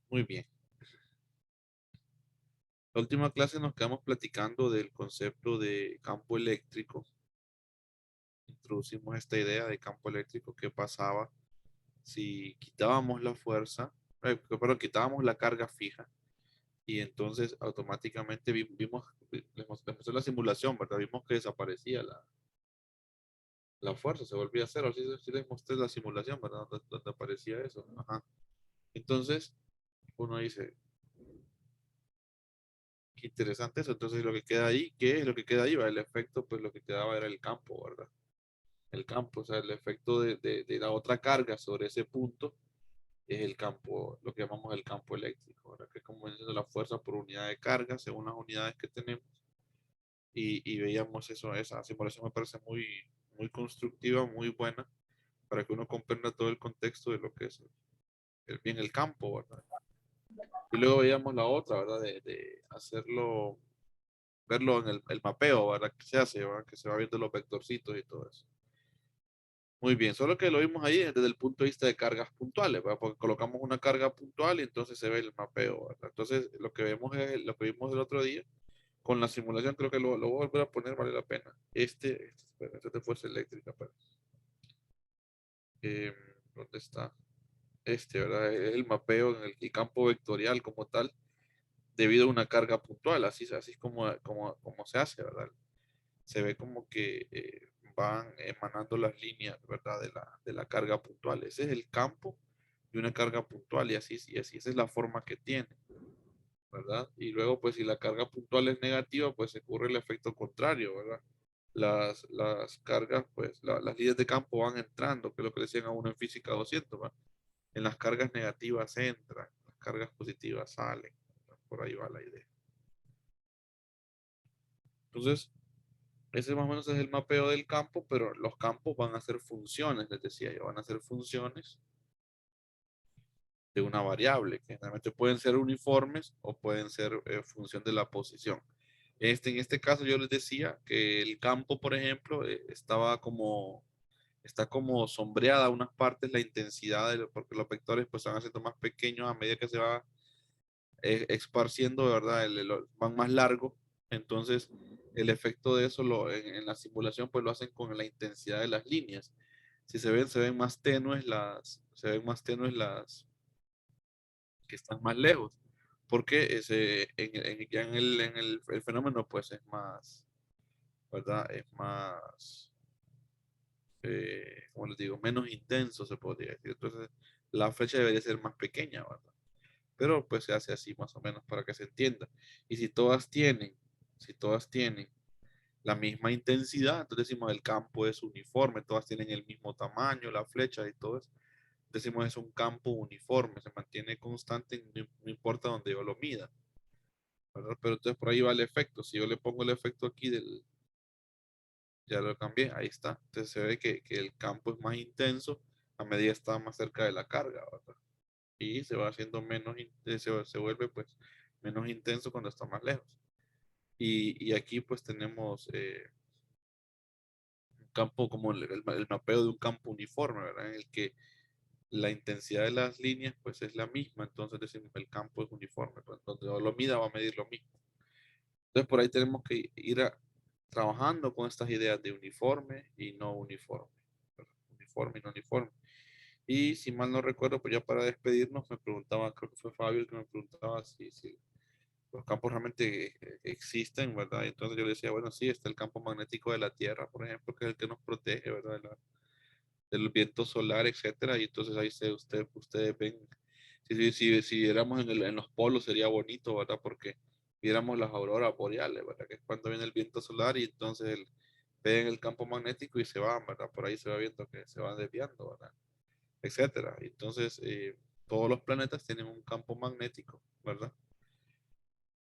Muy bien. La última clase nos quedamos platicando del concepto de campo eléctrico. Introducimos esta idea de campo eléctrico que pasaba si quitábamos la fuerza, perdón, quitábamos la carga fija y entonces automáticamente vimos, les mostré la simulación, ¿verdad? Vimos que desaparecía la fuerza, se volvía a cero. Así les mostré la simulación, ¿verdad? Donde aparecía eso. Ajá. Entonces, uno dice, qué interesante eso. Entonces, lo que queda ahí, ¿qué es lo que queda ahí? Va, el efecto, pues lo que quedaba era el campo, ¿verdad? El campo, o sea, el efecto de la otra carga sobre ese punto es el campo, lo que llamamos el campo eléctrico, ¿verdad? Que es como diciendo la fuerza por unidad de carga según las unidades que tenemos. Y veíamos eso, esa simulación me parece muy constructiva, muy buena, para que uno comprenda todo el contexto de lo que es bien el campo, ¿verdad? Y luego veíamos la otra, ¿verdad? De hacerlo, verlo en el mapeo, ¿verdad? Que se hace, ¿verdad? Que se va viendo los vectorcitos y todo eso. Muy bien, solo que lo vimos ahí desde el punto de vista de cargas puntuales, ¿verdad? Porque colocamos una carga puntual y entonces se ve el mapeo, ¿verdad? Entonces, lo que vemos es lo que vimos el otro día. Con la simulación creo que lo voy a volver a poner, vale la pena. Este de fuerza eléctrica, pues. Eh, ¿Dónde está? ¿Verdad? Es el mapeo en el campo vectorial como tal, debido a una carga puntual, así es como se hace, ¿verdad? Se ve como que van emanando las líneas, ¿verdad? De la carga puntual. Ese es el campo de una carga puntual y así, esa es la forma que tiene, ¿verdad? Y luego, pues si la carga puntual es negativa, pues ocurre el efecto contrario, ¿verdad? Las cargas, pues las líneas de campo van entrando, que es lo que decían a uno en física 200, ¿verdad? En las cargas negativas entran, las cargas positivas salen. Por ahí va la idea. Entonces, ese más o menos es el mapeo del campo, pero los campos van a ser funciones, les decía yo, van a ser funciones de una variable, que generalmente pueden ser uniformes o pueden ser función de la posición. En este caso yo les decía que el campo, por ejemplo, está como sombreada a unas partes la intensidad, porque los vectores pues se van haciendo más pequeños a medida que se va esparciendo, ¿verdad? Van más largos. Entonces, el efecto de eso en la simulación, pues lo hacen con la intensidad de las líneas. Si se ven más tenues las que están más lejos, porque ya el fenómeno, pues es más, ¿verdad? Es más, como les digo, menos intenso, se podría decir. Entonces, la flecha debería ser más pequeña, ¿verdad? Pero pues se hace así más o menos para que se entienda. Y si todas tienen la misma intensidad, entonces decimos el campo es uniforme, todas tienen el mismo tamaño, la flecha y todo eso. Decimos es un campo uniforme, se mantiene constante, no importa donde yo lo mida, ¿verdad? Pero entonces por ahí va el efecto. Si yo le pongo el efecto aquí ya lo cambié, ahí está. Entonces se ve que el campo es más intenso a medida que está más cerca de la carga, ¿verdad? Y se va haciendo se vuelve pues menos intenso cuando está más lejos. Y aquí pues tenemos un campo como el mapeo de un campo uniforme, ¿verdad? En el que la intensidad de las líneas pues es la misma, entonces decimos que el campo es uniforme, pues, donde lo mida va a medir lo mismo. Entonces por ahí tenemos que trabajando con estas ideas de uniforme y no uniforme, ¿verdad? Uniforme y no uniforme. Y si mal no recuerdo, pues ya para despedirnos me preguntaba, creo que fue Fabio el que me preguntaba si los campos realmente existen, ¿verdad? Y entonces yo le decía, bueno, sí, está el campo magnético de la Tierra, por ejemplo, que es el que nos protege, ¿verdad? Del viento solar, etcétera. Y entonces ahí ustedes ven, si viéramos en los polos sería bonito, ¿verdad? Porque viéramos las auroras boreales, ¿verdad? Que es cuando viene el viento solar y entonces ven el campo magnético y se van, ¿verdad? Por ahí se va viendo que se van desviando, ¿verdad? Etcétera. Entonces, todos los planetas tienen un campo magnético, ¿verdad?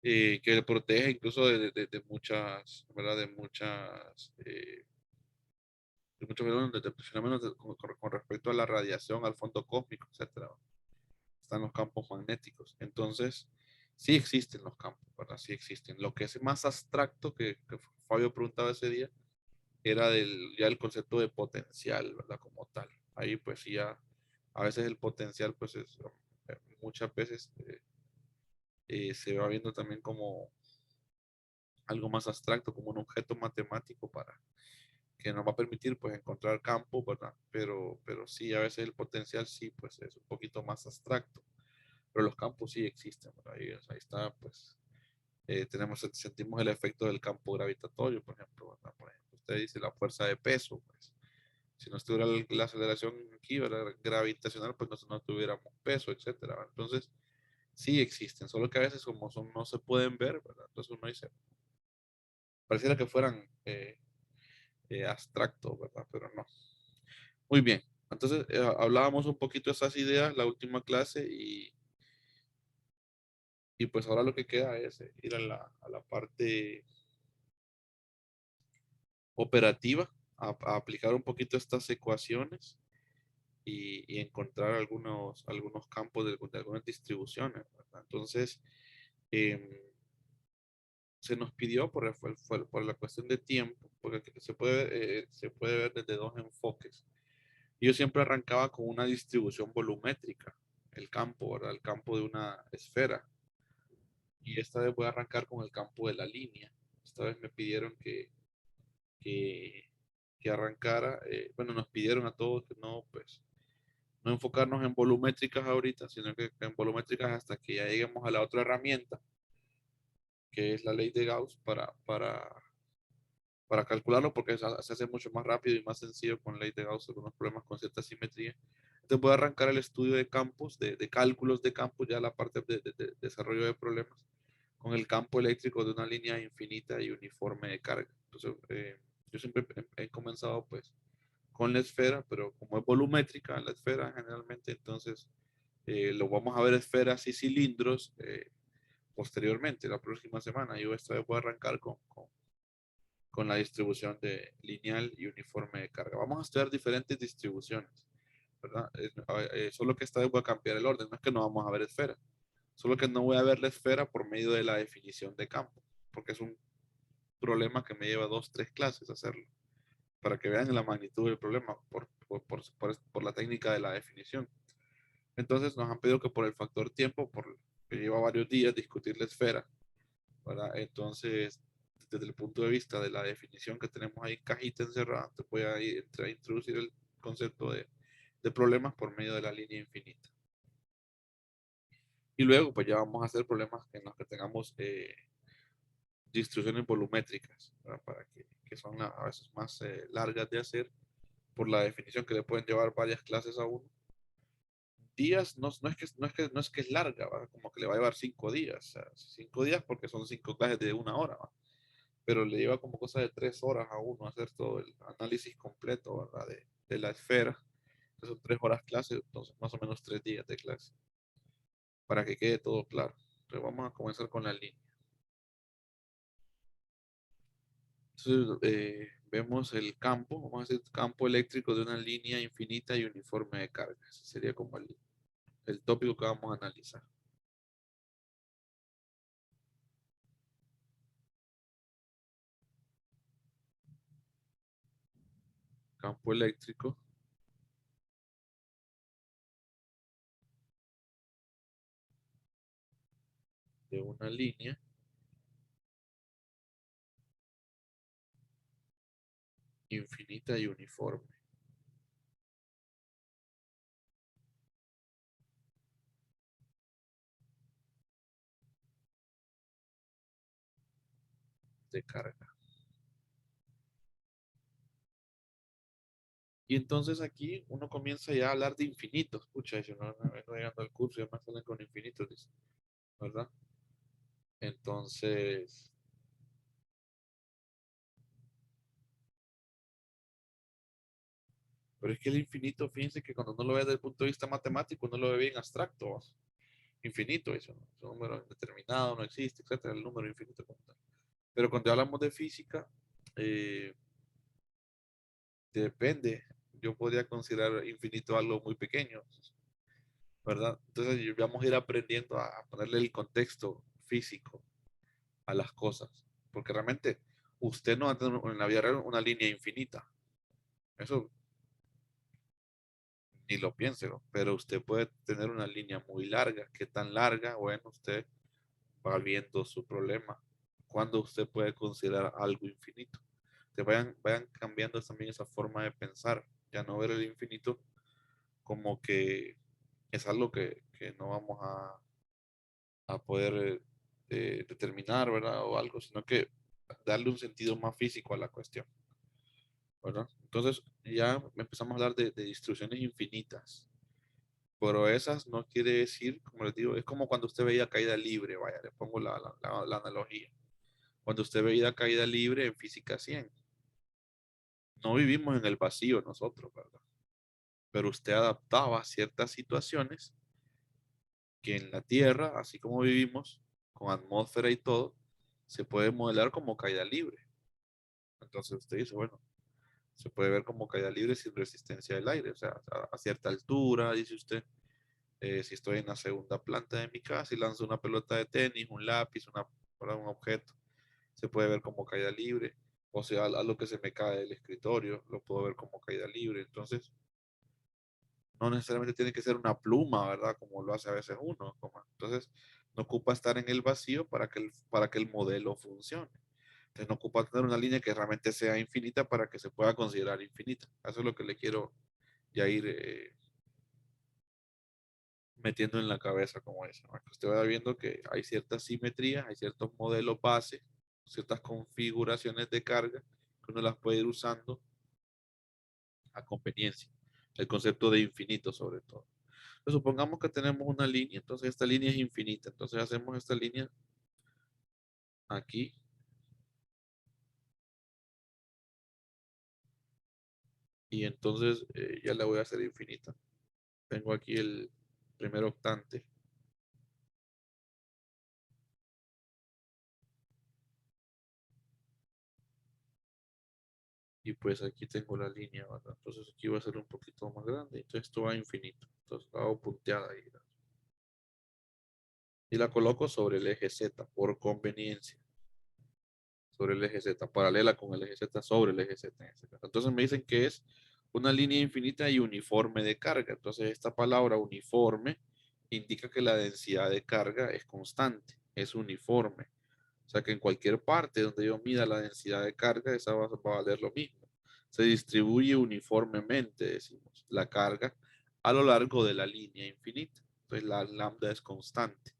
Que le protege incluso de muchas, ¿verdad? De muchos fenómenos con respecto a la radiación, al fondo cósmico, etcétera. Están los campos magnéticos. Entonces, sí existen los campos, ¿verdad? Sí existen. Lo que es más abstracto que Fabio preguntaba ese día era ya el concepto de potencial, ¿verdad? Como tal. Ahí pues sí ya, a veces el potencial pues muchas veces se va viendo también como algo más abstracto, como un objeto matemático para que nos va a permitir pues encontrar campo, ¿verdad? Pero sí, a veces el potencial sí, pues es un poquito más abstracto, pero los campos sí existen, ¿verdad? Y ahí está, pues sentimos el efecto del campo gravitatorio, por ejemplo, ¿verdad? Por ejemplo, usted dice la fuerza de peso, pues si no estuviera la aceleración aquí, ¿verdad? Gravitacional, pues no tuviéramos peso, etcétera, ¿verdad? Entonces, sí existen, solo que a veces como son, no se pueden ver, ¿verdad? Entonces uno dice, pareciera que fueran abstractos, ¿verdad? Pero no. Muy bien. Entonces, hablábamos un poquito de esas ideas la última clase y pues ahora lo que queda es ir a la parte operativa, a aplicar un poquito estas ecuaciones y encontrar algunos campos de algunas distribuciones, ¿verdad? Entonces, em, se nos pidió por la cuestión de tiempo, porque se puede ver desde dos enfoques. Yo siempre arrancaba con una distribución volumétrica, el campo, ¿verdad? El campo de una esfera. Y esta vez voy a arrancar con el campo de la línea. Esta vez me pidieron que, que arrancara, bueno, nos pidieron a todos que no, pues, no enfocarnos en volumétricas ahorita, sino que en volumétricas hasta que ya lleguemos a la otra herramienta, que es la ley de Gauss, para calcularlo, porque se hace mucho más rápido y más sencillo con ley de Gauss, algunos problemas con cierta simetría. Entonces voy a arrancar el estudio de campos, de cálculos de campos, ya la parte de desarrollo de problemas, con el campo eléctrico de una línea infinita y uniforme de carga. Entonces, yo siempre he comenzado pues con la esfera, pero como es volumétrica la esfera generalmente, entonces lo vamos a ver esferas y cilindros posteriormente, la próxima semana. Yo esta vez voy a arrancar con la distribución de lineal y uniforme de carga. Vamos a estudiar diferentes distribuciones, ¿verdad? Solo que esta vez voy a cambiar el orden, no es que no vamos a ver esferas, solo que no voy a ver la esfera por medio de la definición de campo, porque es un problema que me lleva 2, 3 clases hacerlo, para que vean la magnitud del problema por la técnica de la definición. Entonces nos han pedido que por el factor tiempo, que lleva varios días discutir la esfera, ¿verdad? Entonces, desde el punto de vista de la definición que tenemos ahí, cajita encerrada, te voy a introducir el concepto de problemas por medio de la línea infinita. Y luego, pues ya vamos a hacer problemas en los que tengamos distribuciones volumétricas, ¿verdad? Que son a veces más largas de hacer por la definición que le pueden llevar varias clases a uno. Días no es que es larga, ¿verdad? Como que le va a llevar 5 días, o sea, 5 días porque son 5 clases de 1 hora, ¿verdad? Pero le lleva como cosa de 3 horas a uno hacer todo el análisis completo, ¿verdad? De la esfera. Entonces son 3 horas clase, entonces más o menos 3 días de clase, para que quede todo claro. Entonces vamos a comenzar con la línea. Entonces vemos el campo, vamos a hacer campo eléctrico de una línea infinita y uniforme de carga. Ese sería como el tópico que vamos a analizar. Campo eléctrico de una línea infinita y uniforme de carga. Y entonces aquí uno comienza ya a hablar de infinitos. Pucha, si no me vengo llegando al curso, ya me salen con infinitos, dice, ¿verdad? Entonces, pero es que el infinito, fíjense que cuando uno lo ve desde el punto de vista matemático, uno lo ve bien abstracto, ¿va? Infinito, eso, ¿no? Es un número indeterminado, no existe, etcétera, el número infinito como tal. Pero cuando hablamos de física, eh, depende. Yo podría considerar infinito algo muy pequeño, ¿verdad? Entonces vamos a ir aprendiendo a ponerle el contexto físico a las cosas, porque realmente usted no va a tener en la vida real una línea infinita. Eso ni lo piense, ¿no? Pero usted puede tener una línea muy larga. ¿Qué tan larga? Bueno, usted va viendo su problema. ¿Cuándo usted puede considerar algo infinito? Que vayan cambiando también esa forma de pensar, ya no ver el infinito como que es algo que no vamos a poder determinar, ¿verdad? O algo, sino que darle un sentido más físico a la cuestión, ¿verdad? Entonces ya empezamos a hablar de distribuciones infinitas, pero esas no quiere decir, como les digo, es como cuando usted veía caída libre, vaya, le pongo la analogía. Cuando usted veía caída libre en física 100, no vivimos en el vacío nosotros, ¿verdad? Pero usted adaptaba ciertas situaciones que en la Tierra, así como vivimos, con atmósfera y todo, se puede modelar como caída libre. Entonces usted dice, bueno, se puede ver como caída libre sin resistencia del aire, o sea, a cierta altura, dice usted, si estoy en la segunda planta de mi casa y lanzo una pelota de tenis, un lápiz, un objeto, se puede ver como caída libre. O sea, a lo que se me cae del escritorio, lo puedo ver como caída libre. Entonces, no necesariamente tiene que ser una pluma, ¿verdad? Como lo hace a veces uno. Entonces, no ocupa estar en el vacío para que el modelo funcione. Entonces, no ocupa tener una línea que realmente sea infinita para que se pueda considerar infinita. Eso es lo que le quiero ya ir metiendo en la cabeza, como eso, ¿no? Que usted vaya viendo que hay ciertas simetrías, hay ciertos modelos base, ciertas configuraciones de carga que uno las puede ir usando a conveniencia. El concepto de infinito sobre todo. Pues supongamos que tenemos una línea, entonces esta línea es infinita. Entonces hacemos esta línea aquí y entonces ya la voy a hacer infinita. Tengo aquí el primer octante y pues aquí tengo la línea, ¿verdad? Entonces aquí va a ser un poquito más grande, entonces esto va a infinito. Entonces la hago punteada ahí, ¿verdad? Y la coloco sobre el eje Z por conveniencia. Sobre el eje Z, paralela con el eje Z sobre el eje Z en este caso. Entonces me dicen que es una línea infinita y uniforme de carga. Entonces esta palabra uniforme indica que la densidad de carga es constante, es uniforme. O sea que en cualquier parte donde yo mida la densidad de carga, esa va a valer lo mismo. Se distribuye uniformemente, decimos, la carga a lo largo de la línea infinita. Entonces la lambda es constante.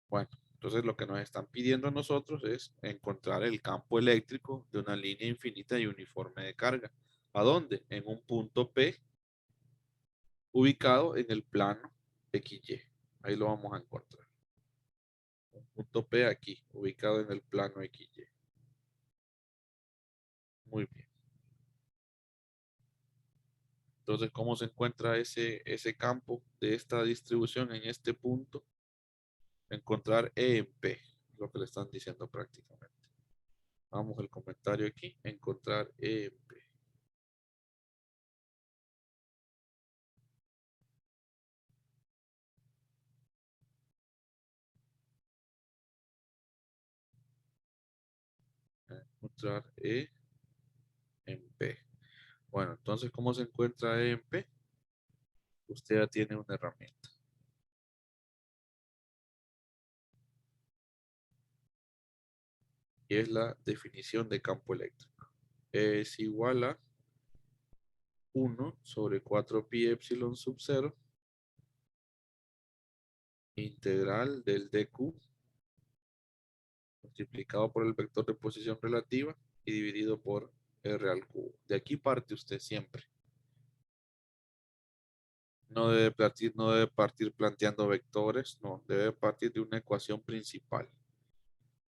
Bueno, entonces lo que nos están pidiendo a nosotros es encontrar el campo eléctrico de una línea infinita y uniforme de carga. ¿A dónde? En un punto P ubicado en el plano XY. Ahí lo vamos a encontrar. Un punto P aquí, ubicado en el plano XY. Muy bien. Entonces, ¿cómo se encuentra ese campo de esta distribución en este punto? Encontrar E en P, lo que le están diciendo prácticamente. Vamos al comentario aquí, encontrar E en P. Encontrar E en P. Bueno, entonces, ¿cómo se encuentra E en P? Usted ya tiene una herramienta. Y es la definición de campo eléctrico. E es igual a 1 sobre 4 pi epsilon sub 0 integral del dq multiplicado por el vector de posición relativa y dividido por r al cubo. De aquí parte usted siempre. No debe partir planteando vectores, no, debe partir de una ecuación principal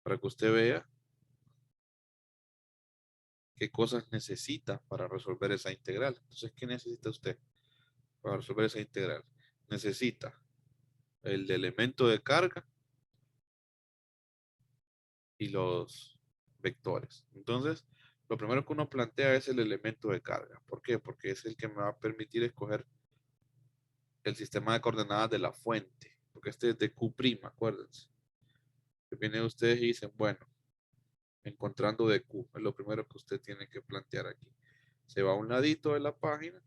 para que usted vea qué cosas necesita para resolver esa integral. Entonces, ¿qué necesita usted para resolver esa integral? Necesita el elemento de carga y los vectores. Entonces, lo primero que uno plantea es el elemento de carga. ¿Por qué? Porque es el que me va a permitir escoger el sistema de coordenadas de la fuente. Porque este es de Q', acuérdense. Que vienen ustedes y dicen, bueno, encontrando de Q, es lo primero que usted tiene que plantear aquí. Se va a un ladito de la página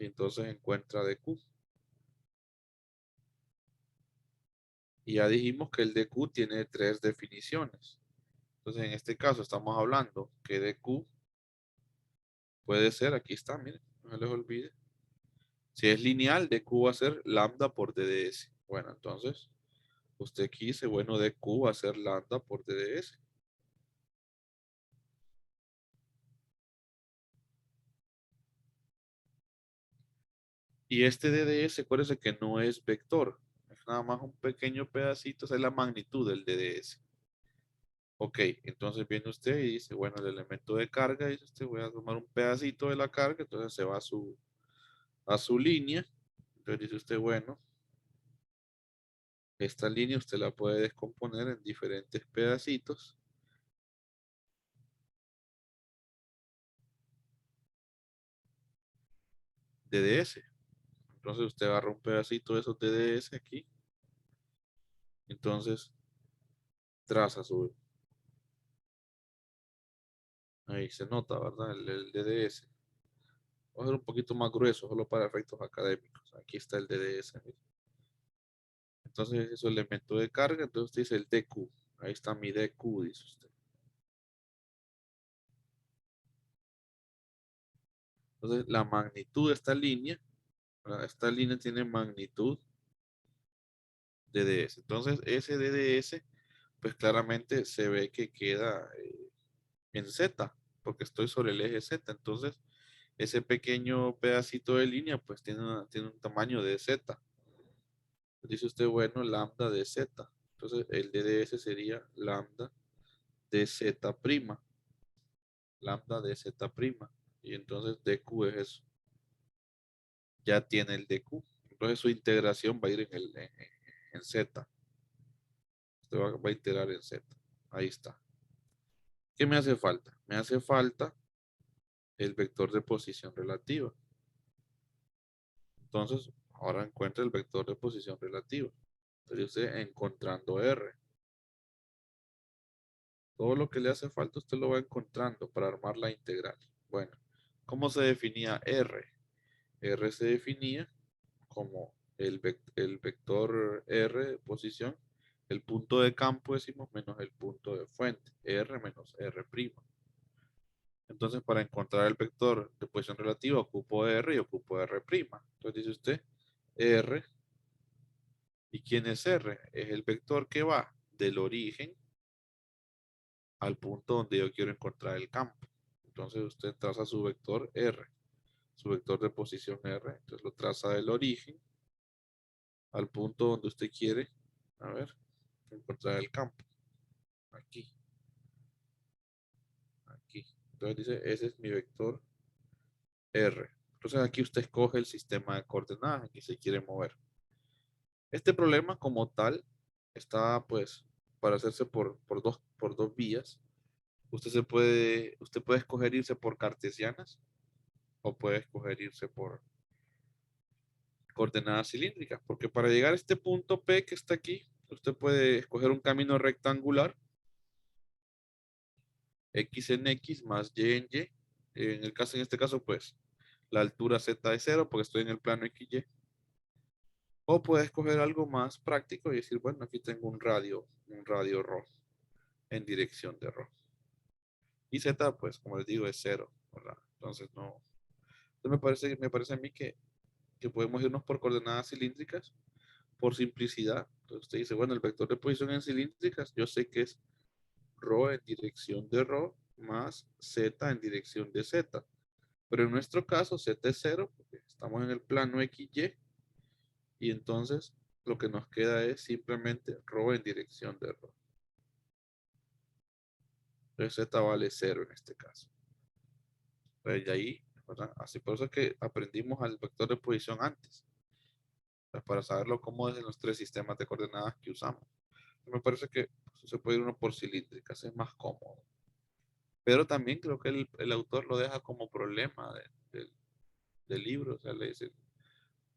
Y entonces encuentra DQ. Y ya dijimos que el DQ tiene 3 definiciones. Entonces, en este caso estamos hablando que DQ puede ser, aquí está, miren, no se les olvide. Si es lineal, DQ va a ser lambda por DDS. Bueno, entonces, usted aquí dice, bueno, DQ va a ser lambda por DDS. Y este DDS, acuérdense que no es vector. Es nada más un pequeño pedacito, esa es la magnitud del DDS. Ok, entonces viene usted y dice, bueno, el elemento de carga, dice usted, voy a tomar un pedacito de la carga, entonces se va a su línea. Entonces dice usted, bueno, esta línea usted la puede descomponer en diferentes pedacitos. DDS. Entonces usted agarra un pedacito de esos DDS aquí. Entonces traza su... Ahí se nota, ¿verdad? El DDS. Voy a hacer un poquito más grueso, solo para efectos académicos. Aquí está el DDS. Entonces es el elemento de carga. Entonces usted dice el DQ. Ahí está mi DQ, dice usted. Entonces la magnitud de esta línea, ¿verdad? Esta línea tiene magnitud DDS. Entonces ese DDS, pues claramente se ve que queda en Z, porque estoy sobre el eje Z. Entonces ese pequeño pedacito de línea, pues tiene un tamaño de Z. Dice usted, bueno, lambda de Z. Entonces el DDS sería lambda de Z prima. Lambda de Z prima. Y entonces DQ es eso. Ya tiene el DQ. Entonces su integración va a ir en Z. Usted va a integrar en Z. Ahí está. ¿Qué me hace falta? Me hace falta el vector de posición relativa. Entonces, ahora encuentra el vector de posición relativa. Entonces usted encontrando R. Todo lo que le hace falta usted lo va encontrando para armar la integral. Bueno, ¿cómo se definía R? R se definía como el vector R de posición, el punto de campo decimos menos el punto de fuente, R menos R'. Entonces para encontrar el vector de posición relativa ocupo R y ocupo R'. Entonces dice usted R, ¿y quién es R? Es el vector que va del origen al punto donde yo quiero encontrar el campo. Entonces usted traza su vector R, su vector de posición R, entonces lo traza del origen al punto donde usted quiere, a ver, encontrar el campo. Aquí, aquí. Entonces dice, ese es mi vector R. Entonces aquí usted escoge el sistema de coordenadas en que se quiere mover. Este problema como tal está pues para hacerse por dos vías. Usted puede escoger irse por cartesianas o puede escoger irse por coordenadas cilíndricas, porque para llegar a este punto P que está aquí, usted puede escoger un camino rectangular, X en X más Y en Y. En este caso, pues, la altura Z es 0 porque estoy en el plano XY. O puede escoger algo más práctico y decir, bueno, aquí tengo un radio ρ en dirección de ρ. Y Z, pues, como les digo, es 0, ¿verdad? Entonces, no. Entonces me parece a mí que podemos irnos por coordenadas cilíndricas por simplicidad. Entonces usted dice, bueno, el vector de posición en cilíndricas, yo sé que es ρ en dirección de ρ más z en dirección de z. Pero en nuestro caso, z es 0, porque estamos en el plano XY, y entonces lo que nos queda es simplemente ρ en dirección de ρ. Entonces z vale 0 en este caso. Entonces, de ahí, ¿verdad? Así por eso es que aprendimos al vector de posición antes, pues, para saberlo cómo es en los 3 sistemas de coordenadas que usamos. Me parece que se puede ir uno por cilíndricas, es más cómodo. Pero también creo que el autor lo deja como problema del libro. O sea, le dice,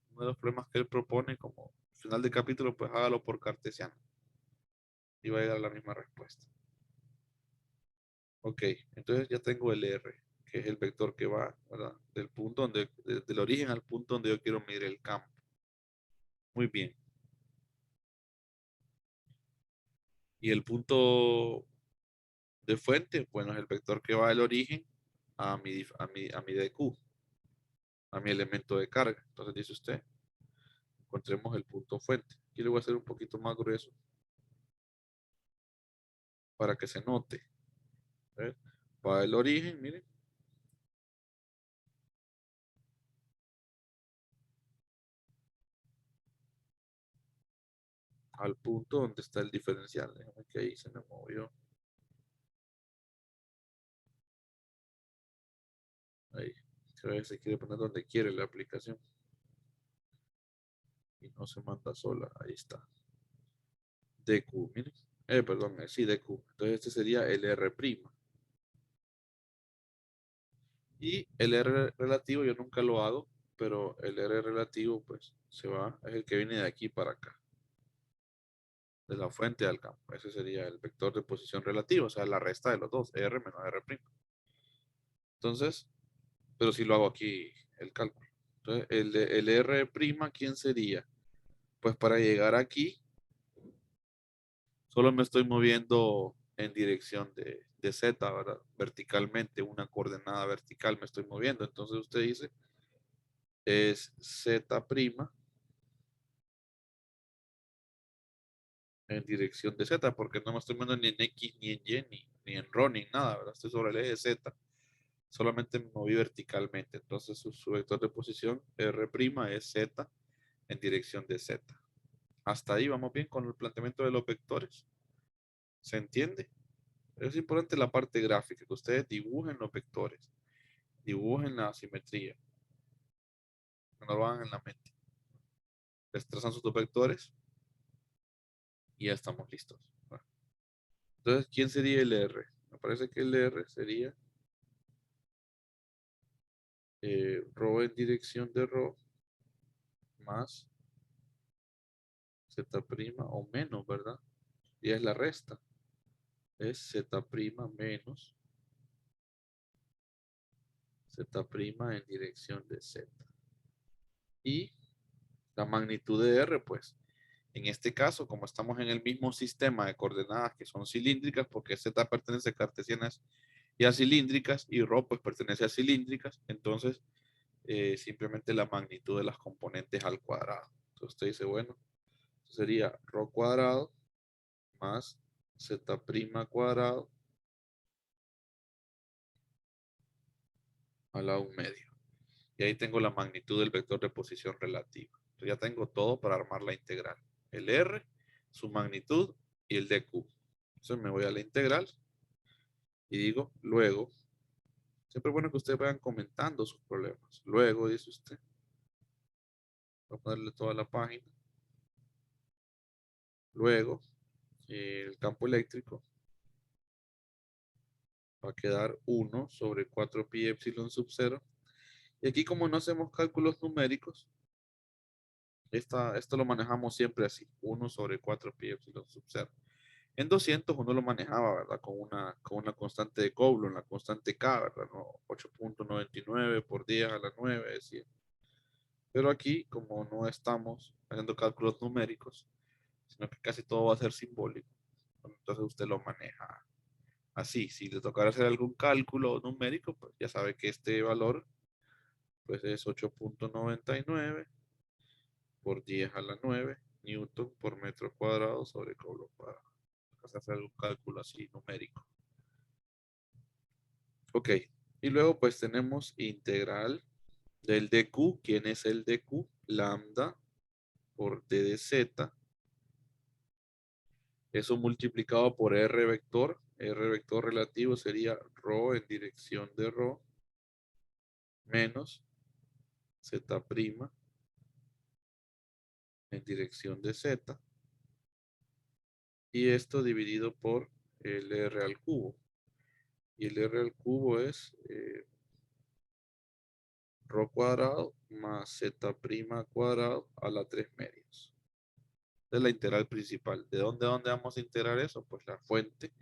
uno de los problemas que él propone como final de capítulo, pues hágalo por cartesiano. Y va a llegar a la misma respuesta. Ok, entonces ya tengo el R. Ok, que es el vector que va, ¿verdad? Del punto donde, del origen al punto donde yo quiero medir el campo. Muy bien. Y el punto de fuente, bueno, es el vector que va del origen a mi DQ, a mi elemento de carga. Entonces dice usted, encontremos el punto fuente. Aquí le voy a hacer un poquito más grueso para que se note. ¿Ves? Va del origen, miren, al punto donde está el diferencial. Déjame que ahí se me movió. Ahí. Se quiere poner donde quiere la aplicación. Y no se manda sola. Ahí está. DQ, miren. Perdón, sí, DQ. Entonces este sería el R'. Y el R relativo yo nunca lo hago, pero el R relativo pues se va, es el que viene de aquí para acá, de la fuente al campo. Ese sería el vector de posición relativa, o sea, la resta de los dos, R menos R'. Entonces, pero si lo hago aquí el cálculo. Entonces, el R', ¿quién sería? Pues para llegar aquí, solo me estoy moviendo en dirección de Z, ¿verdad? Verticalmente, una coordenada vertical me estoy moviendo. Entonces usted dice, es Z' en dirección de Z, porque no me estoy moviendo ni en X, ni en Y, ni en RO, ni nada, ¿verdad? Estoy sobre el eje Z. Solamente me moví verticalmente. Entonces su vector de posición R' es Z en dirección de Z. Hasta ahí vamos bien con el planteamiento de los vectores. ¿Se entiende? Es importante la parte gráfica, que ustedes dibujen los vectores, dibujen la simetría, que no lo hagan en la mente. Les trazan sus dos vectores y ya estamos listos. Bueno, entonces, ¿quién sería el R? Me parece que el R sería ρ en dirección de ρ más Z' o menos, ¿verdad? Y es la resta. Es Z' menos Z' en dirección de Z. Y la magnitud de R, pues, en este caso, como estamos en el mismo sistema de coordenadas que son cilíndricas, porque Z pertenece a cartesianas y a cilíndricas, y ρ pues pertenece a cilíndricas, entonces simplemente la magnitud de las componentes al cuadrado. Entonces usted dice, bueno, sería ρ cuadrado más Z' cuadrado a la 1/2. Y ahí tengo la magnitud del vector de posición relativa. Entonces ya tengo todo para armar la integral. El R, su magnitud y el DQ. Entonces me voy a la integral y digo, luego, siempre es bueno que ustedes vayan comentando sus problemas. Luego, dice usted, voy a ponerle toda la página. Luego, el campo eléctrico va a quedar 1 sobre 4 pi epsilon sub 0. Y aquí como no hacemos cálculos numéricos, esto lo manejamos siempre así, 1 sobre 4 pi epsilon sub 0. En 200 uno lo manejaba, ¿verdad? Con una constante de Coulomb, la constante K, ¿verdad? ¿No? 8.99 por 10 a la 9, decía. Pero aquí, como no estamos haciendo cálculos numéricos, sino que casi todo va a ser simbólico, entonces usted lo maneja así. Si le tocara hacer algún cálculo numérico, pues ya sabe que este valor pues es 8.99 por 10 a la 9 newton por metro cuadrado sobre Coulomb cuadrado. Hacer algún cálculo así numérico. Ok, y luego pues tenemos integral del dq. ¿Quién es el dq? Lambda por d de z. Eso multiplicado por r vector. R vector relativo sería ρ en dirección de ρ menos z' en dirección de z. Y esto dividido por el r al cubo. Y el r al cubo es ρ cuadrado más z' cuadrado a la 3/2. Es la integral principal. ¿De dónde vamos a integrar eso? Pues la fuente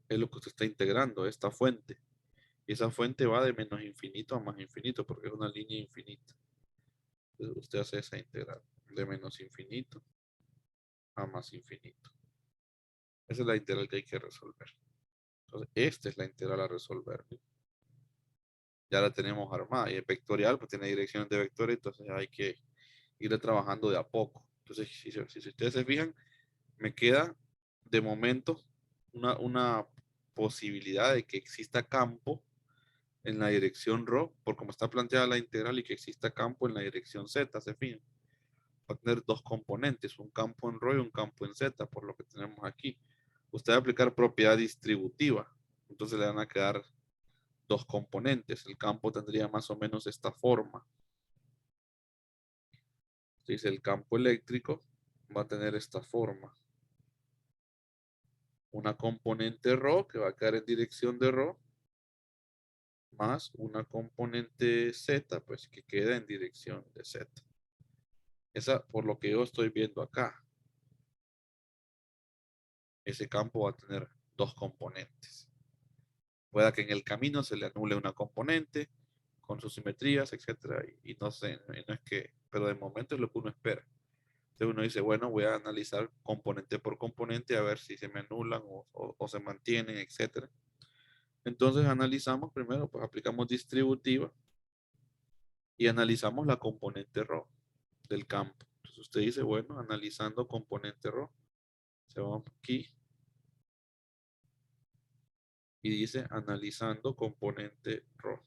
es lo que usted está integrando, esta fuente. Y esa fuente va de menos infinito a más infinito porque es una línea infinita. Entonces usted hace esa integral de menos infinito a más infinito. Esa es la integral que hay que resolver. Entonces, esta es la integral a resolver. Ya la tenemos armada. Y el vectorial pues tiene direcciones de vectores, entonces hay que ir trabajando de a poco. Entonces, si ustedes se fijan, me queda de momento una posibilidad de que exista campo en la dirección ρ, por como está planteada la integral, y que exista campo en la dirección z, se fijan. Va a tener dos componentes, un campo en ρ y un campo en z, por lo que tenemos aquí. Usted va a aplicar propiedad distributiva, entonces le van a quedar dos componentes. El campo tendría más o menos esta forma. Entonces el campo eléctrico va a tener esta forma. Una componente ρ que va a quedar en dirección de ρ, más una componente z, pues que queda en dirección de z. Esa, por lo que yo estoy viendo acá, ese campo va a tener dos componentes. Pueda que en el camino se le anule una componente con sus simetrías, etcétera, y no sé, no es que, pero de momento es lo que uno espera. Entonces uno dice, bueno, voy a analizar componente por componente a ver si se me anulan o se mantienen, etcétera. Entonces analizamos primero, pues aplicamos distributiva y analizamos la componente ρ del campo. Entonces usted dice, bueno, analizando componente ρ, se va aquí y dice analizando componente ρ.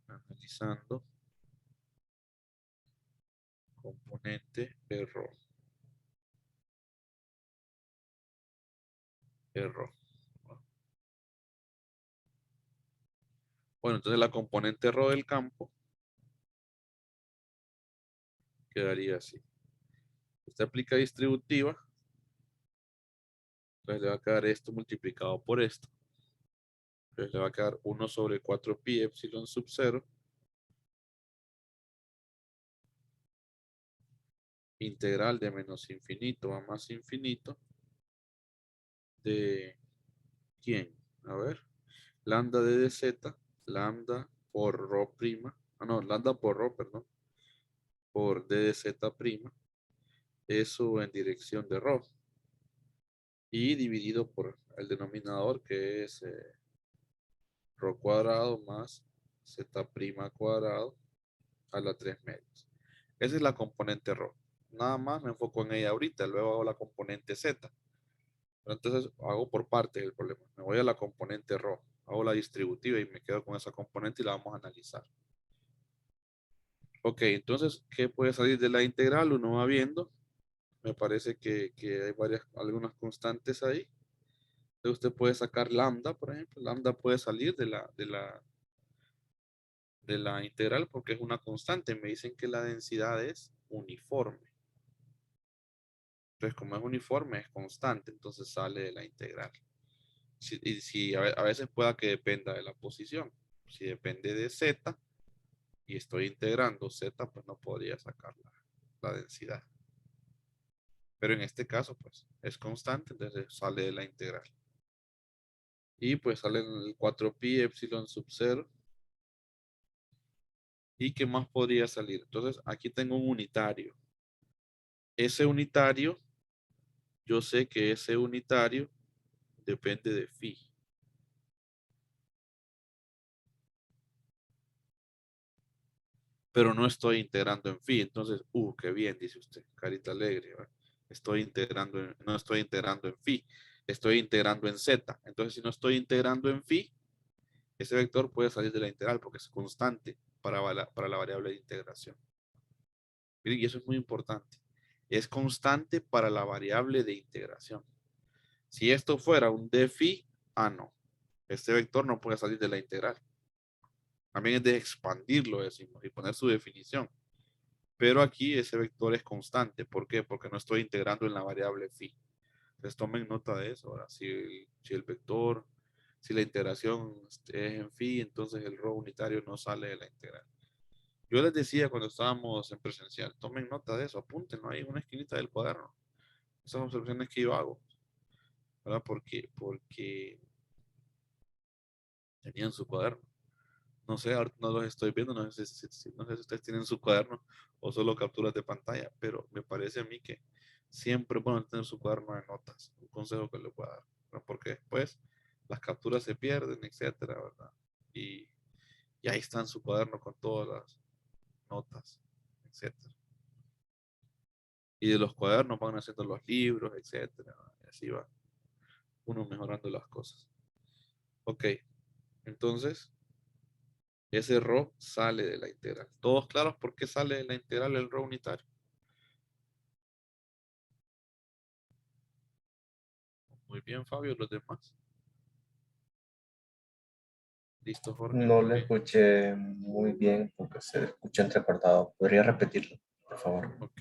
Analizando componente error. Error. Bueno, entonces la componente ρ del campo quedaría así. Usted aplica distributiva, entonces le va a quedar esto multiplicado por esto. Entonces le va a quedar 1 sobre 4 pi epsilon sub 0 integral de menos infinito a más infinito de ¿quién? A ver, lambda d de z, lambda por rho prima, no, lambda por rho, perdón, por d de z prima, eso en dirección de rho, y dividido por el denominador que es rho cuadrado más z prima cuadrado a la 3 medios. Esa es la componente rho. Nada más me enfoco en ella ahorita, luego hago la componente z. Pero entonces hago por partes el problema. Me voy a la componente ρ, hago la distributiva y me quedo con esa componente y la vamos a analizar. Ok, entonces, ¿qué puede salir de la integral? Uno va viendo. Me parece que hay algunas constantes ahí. Entonces usted puede sacar lambda, por ejemplo. Lambda puede salir de la integral porque es una constante. Me dicen que la densidad es uniforme. Entonces, como es uniforme, es constante. Entonces sale de la integral. Y si a veces pueda que dependa de la posición. Si depende de z y estoy integrando z, pues no podría sacar la densidad. Pero en este caso, pues es constante, entonces sale de la integral. Y pues sale el 4pi epsilon sub 0. ¿Y qué más podría salir? Entonces aquí tengo un unitario. Ese unitario, yo sé que ese unitario depende de phi. Pero no estoy integrando en phi. Entonces, qué bien, dice usted, carita alegre. ¿Verdad? No estoy integrando en phi, estoy integrando en z. Entonces, si no estoy integrando en phi, ese vector puede salir de la integral porque es constante para la variable de integración. Miren, y eso es muy importante. Es constante para la variable de integración. Si esto fuera un d phi, no. Este vector no puede salir de la integral. También es de expandirlo, decimos, y poner su definición. Pero aquí ese vector es constante. ¿Por qué? Porque no estoy integrando en la variable phi. Entonces tomen nota de eso. Ahora, si el vector, si la integración es en phi, entonces el rho unitario no sale de la integral. Yo les decía cuando estábamos en presencial, tomen nota de eso, apúntenlo ahí en una esquinita del cuaderno. Esas observaciones que yo hago. ¿verdad? Porque tenían su cuaderno. No sé, ahorita no los estoy viendo, no sé no sé si ustedes tienen su cuaderno o solo capturas de pantalla, pero me parece a mí que siempre es bueno tener su cuaderno de notas. Un consejo que les voy a dar, ¿verdad? Porque después las capturas se pierden, etcétera, ¿verdad? Y, y ahí está en su cuaderno con todas las notas, etcétera. Y de los cuadernos van haciendo los libros, etcétera. Y así va uno mejorando las cosas. Ok, entonces ese ρ sale de la integral. ¿Todos claros por qué sale de la integral el ρ unitario? Muy bien, Fabio, los demás. Listo, Jorge, No muy lo bien. escuché muy bien porque se escucha entrecortado. ¿Podría repetirlo, por favor? Ok.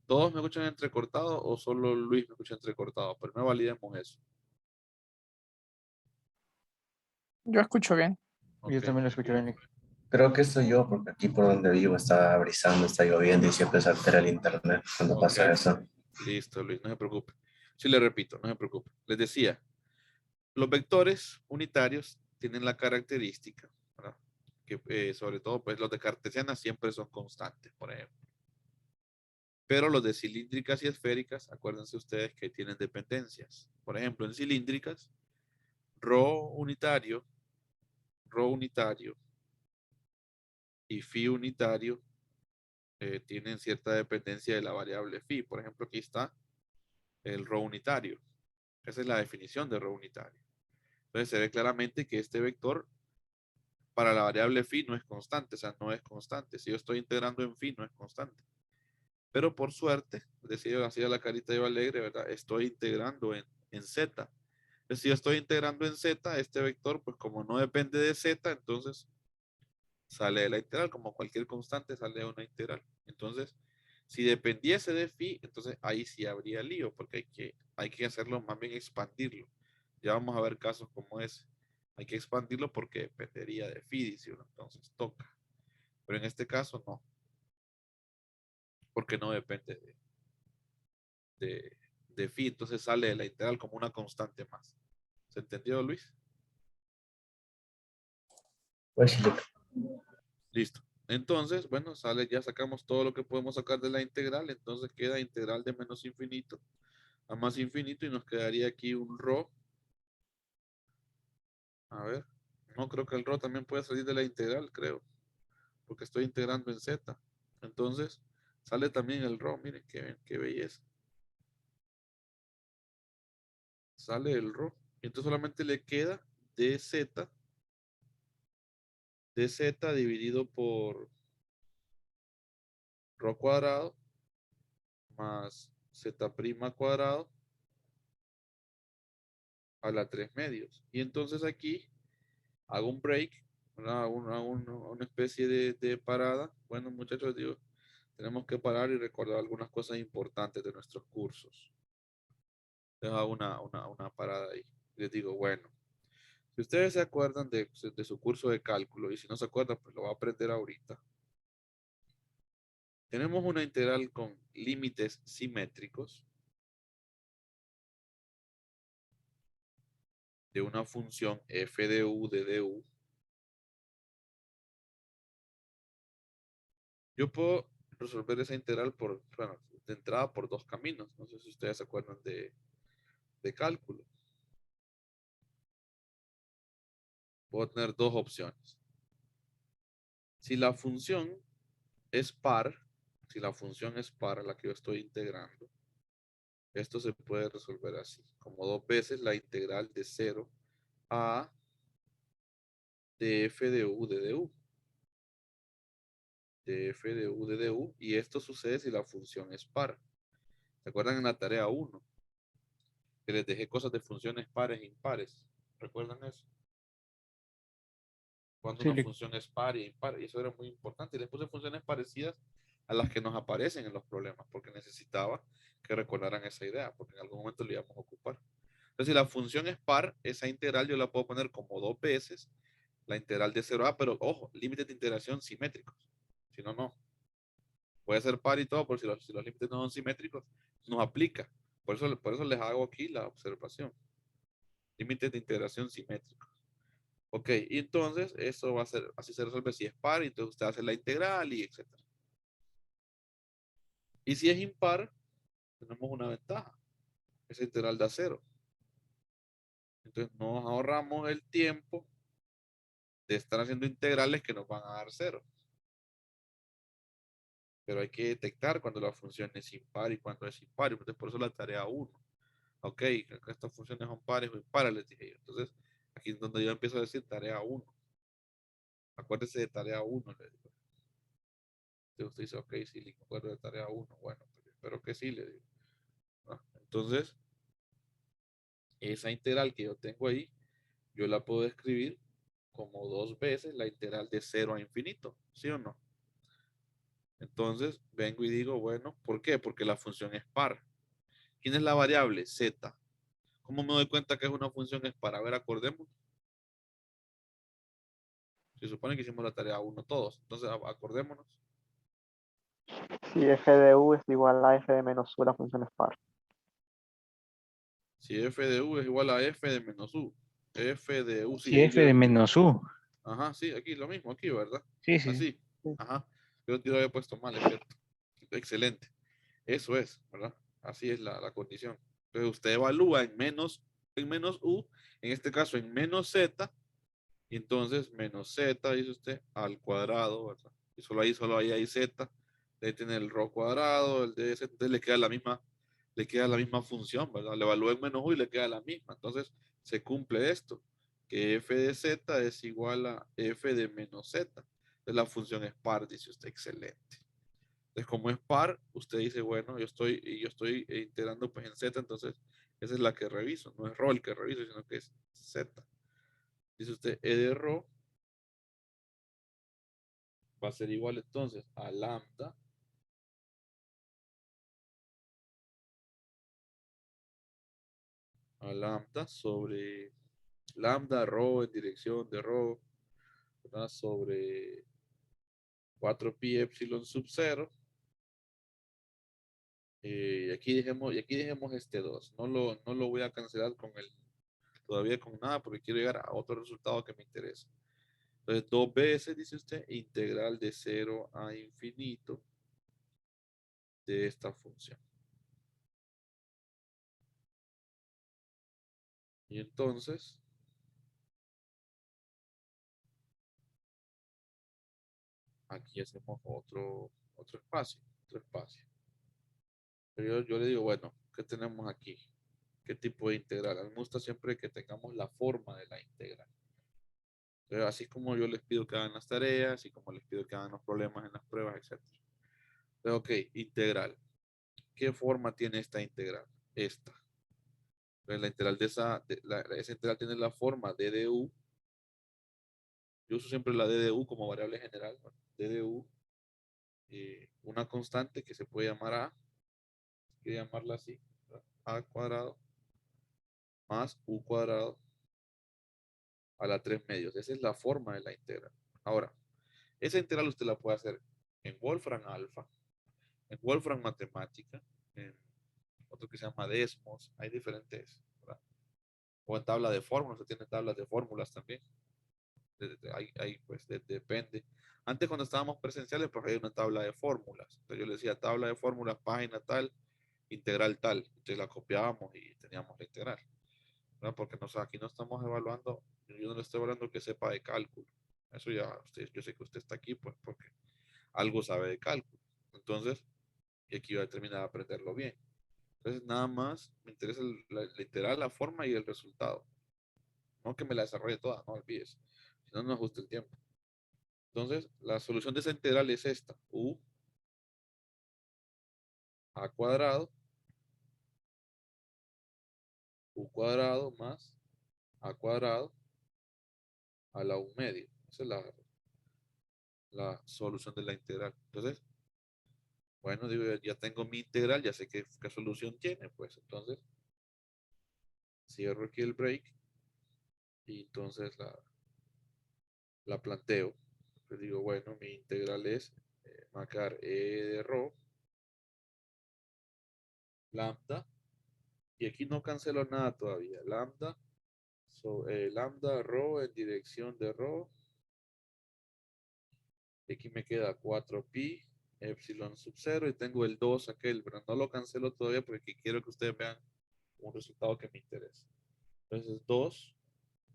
¿Todos me escuchan entrecortado o solo Luis me escucha entrecortado? Pero no validemos eso. Yo escucho bien. Yo Ok, también lo muy escucho bien. bien. Creo que soy yo, porque aquí por donde vivo está brisando, está lloviendo y siempre se altera el internet cuando Ok, pasa eso. listo, Luis, no se preocupe. Sí, le repito, no se preocupe. Les decía, los vectores unitarios tienen la característica, ¿verdad? Que sobre todo, pues los de cartesiana siempre son constantes, por ejemplo. Pero los de cilíndricas y esféricas, acuérdense ustedes que tienen dependencias. Por ejemplo, en cilíndricas, rho unitario y phi unitario tienen cierta dependencia de la variable phi. Por ejemplo, aquí está el rho unitario. Esa es la definición de rho unitario. Entonces se ve claramente que este vector para la variable phi no es constante, o sea, no es constante. Si yo estoy integrando en phi, no es constante. Pero por suerte, decía hacía la carita de alegre, ¿verdad? Estoy integrando en z. Entonces, si yo estoy integrando en z, este vector, pues como no depende de z, entonces sale de la integral, como cualquier constante sale de una integral. Entonces, si dependiese de phi, entonces ahí sí habría lío, porque hay que hacerlo, más bien expandirlo. Ya vamos a ver casos como ese. Hay que expandirlo porque dependería de phi, dice uno, entonces toca. Pero en este caso no, porque no depende de, de phi, entonces sale de la integral como una constante más. ¿Se entendió, Luis? Pues sí, Listo. Entonces, bueno, sale, ya sacamos todo lo que podemos sacar de la integral, entonces queda integral de menos infinito a más infinito y nos quedaría aquí un ρ. A ver, no creo que el ρ también pueda salir de la integral, creo, porque estoy integrando en z. Entonces, sale también el ρ, miren qué belleza. Sale el ρ. Y entonces solamente le queda dz dividido por ρ cuadrado más z' cuadrado a la 3 medios. Y entonces aquí hago un break, una especie de parada. Bueno, muchachos, digo, tenemos que parar y recordar algunas cosas importantes de nuestros cursos. Dejo una parada ahí. Les digo, bueno, si ustedes se acuerdan de su curso de cálculo y si no se acuerdan, pues lo va a aprender ahorita. Tenemos una integral con límites simétricos de una función f de u de du. Yo puedo resolver esa integral bueno, de entrada por dos caminos. No sé si ustedes se acuerdan de cálculo. Puedo tener dos opciones. Si la función es par, si la función es par a la que yo estoy integrando, esto se puede resolver así, como dos veces la integral de 0 a df de u de du. Df de u de du, y esto sucede si la función es par. ¿Se acuerdan en la tarea 1? Que les dejé cosas de funciones pares e impares. ¿Recuerdan eso? Cuando Sí, una función es par y impar, y eso era muy importante. Y les puse funciones parecidas a las que nos aparecen en los problemas, porque necesitaba que recordaran esa idea, porque en algún momento lo íbamos a ocupar. Entonces, si la función es par, esa integral yo la puedo poner como dos veces la integral de 0 a, pero ojo, límites de integración simétricos. Si no, no. Puede ser par y todo, pero si los límites no son simétricos, no aplica. Por eso les hago aquí la observación. Límites de integración simétricos. Ok, y entonces eso va a ser, así se resuelve si es par, y entonces usted hace la integral y etcétera. Y si es impar, tenemos una ventaja. Esa integral da 0. Entonces nos ahorramos el tiempo de estar haciendo integrales que nos van a dar 0. Pero hay que detectar cuando la función es impar y cuando es impar. Entonces por eso la tarea 1. Ok, estas funciones son pares o impares, les dije yo. Entonces aquí es donde yo empiezo a decir tarea 1. Acuérdese de tarea 1, le digo. Entonces usted dice, ok, sí, le acuerdo de tarea 1. Bueno, pues espero que sí, le digo. Entonces, esa integral que yo tengo ahí, yo la puedo escribir como 2 veces la integral de 0 a infinito, ¿sí o no? Entonces, vengo y digo, bueno, ¿por qué? Porque la función es par. ¿Quién es la variable? Z. ¿Cómo me doy cuenta que es una función es par? A ver, acordemos. Se supone que hicimos la tarea 1 todos. Entonces, acordémonos. Si f de u es igual a f de menos u, la función es par. Si f de u es igual a f de menos u. F de u, sí. Si f de menos u. Ajá, sí, aquí lo mismo, aquí, ¿verdad? Sí, sí. Así. Sí. Ajá. Yo lo había puesto mal, es cierto. Excelente. Eso es, ¿verdad? Así es la condición. Entonces usted evalúa en menos u, en este caso en menos z, y entonces menos z, dice usted, al cuadrado, ¿verdad? Y solo ahí hay z, debe tener el rho cuadrado, el ds, entonces le queda la misma función, ¿verdad? Le evalúa en menos u y le queda la misma. Entonces se cumple esto, que f de z es igual a f de menos z. Entonces la función es par, dice usted, excelente. Entonces, como es par, usted dice, bueno, yo estoy integrando pues en z, entonces esa es la que reviso. No es rho el que reviso, sino que es z. Dice usted, e de rho va a ser igual entonces a lambda sobre lambda rho en dirección de rho, ¿verdad? Sobre 4pi epsilon sub 0. Y aquí dejemos este 2. No lo voy a cancelar todavía con nada porque quiero llegar a otro resultado que me interesa. Entonces, 2 veces, dice usted, integral de 0 a infinito de esta función. Y entonces, aquí hacemos otro espacio, Pero yo le digo, bueno, ¿qué tenemos aquí? ¿Qué tipo de integral? A mí me gusta siempre que tengamos la forma de la integral. Entonces, así como yo les pido que hagan las tareas, así como les pido que hagan los problemas en las pruebas, etc. Entonces, ok, integral. ¿Qué forma tiene esta integral? Esta. Entonces, la integral esa integral tiene la forma d de u. Yo uso siempre la d de u como variable general. D de u, una constante que se puede llamar a, quiere llamarla así, a cuadrado más u cuadrado a la 3 medios. Esa es la forma de la integral. Ahora, esa integral usted la puede hacer en Wolfram Alpha, en Wolfram Matemática, en otro que se llama Desmos. Hay diferentes, ¿verdad? O en tabla de fórmulas, usted tiene tablas de fórmulas también. Pues depende. Antes cuando estábamos presenciales, pues hay una tabla de fórmulas. Entonces yo le decía tabla de fórmulas, página tal, integral tal. Entonces la copiábamos y teníamos la integral. ¿Verdad? Porque aquí no estamos evaluando, yo no le estoy evaluando que sepa de cálculo. Eso ya, yo sé que usted está aquí, pues porque algo sabe de cálculo. Entonces, y aquí va a terminar de aprenderlo bien. Entonces, nada más me interesa la integral, la forma y el resultado. No que me la desarrolle toda, no olvides. Si no, no nos gusta el tiempo. Entonces, la solución de esa integral es esta. U a cuadrado, u cuadrado más a cuadrado a la u medio. Esa es la solución de la integral. Entonces, bueno, digo, ya tengo mi integral, ya sé qué solución tiene, pues entonces cierro aquí el break y entonces la planteo. Pues digo, bueno, mi integral es marcar e de rho, lambda, y aquí no cancelo nada todavía, lambda lambda rho en dirección de rho. Y aquí me queda 4pi epsilon sub 0 y tengo el 2 aquel, pero no lo cancelo todavía porque quiero que ustedes vean un resultado que me interesa. Entonces 2.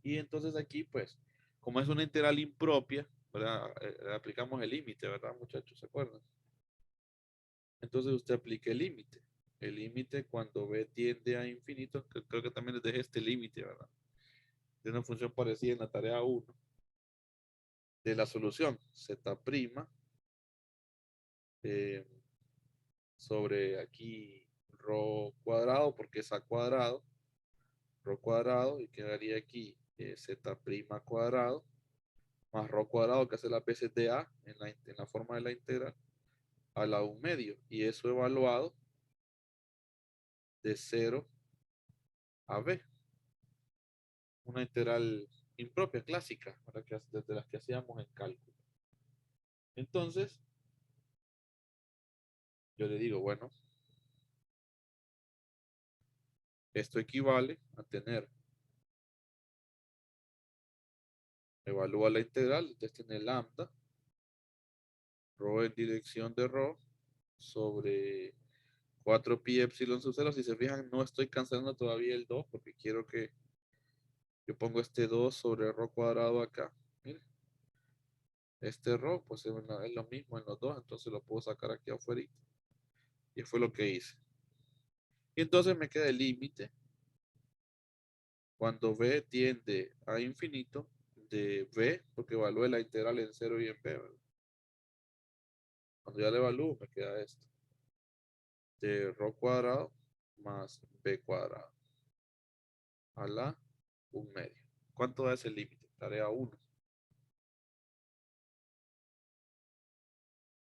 Y entonces aquí, pues, como es una integral impropia, ¿verdad? Aplicamos el límite, ¿verdad, muchachos? ¿Se acuerdan? Entonces usted aplica el límite. El límite cuando b tiende a infinito, que creo que también les dejé este límite, ¿verdad? De una función parecida en la tarea 1. De la solución z' sobre aquí rho cuadrado, porque es a cuadrado, rho cuadrado, y quedaría aquí z' cuadrado, más rho cuadrado, que hace las veces de a en la forma de la integral, a la 1 medio, y eso evaluado de 0 a b. Una integral impropia, clásica, desde las que hacíamos en cálculo. Entonces, yo le digo, bueno, esto equivale a tener, evalúa la integral, entonces tiene lambda, rho en dirección de rho, sobre 4pi epsilon sub 0. Si se fijan, no estoy cancelando todavía el 2 porque quiero que yo pongo este 2 sobre rho cuadrado acá. Miren, este rho pues es lo mismo en los dos, entonces lo puedo sacar aquí afuera. Y fue lo que hice. Y entonces me queda el límite cuando b tiende a infinito de b, porque evalúe la integral en 0 y en b, ¿verdad? Cuando ya le evalúo me queda esto. De rho cuadrado más b cuadrado a la 1 medio. ¿Cuánto da ese límite? Tarea 1.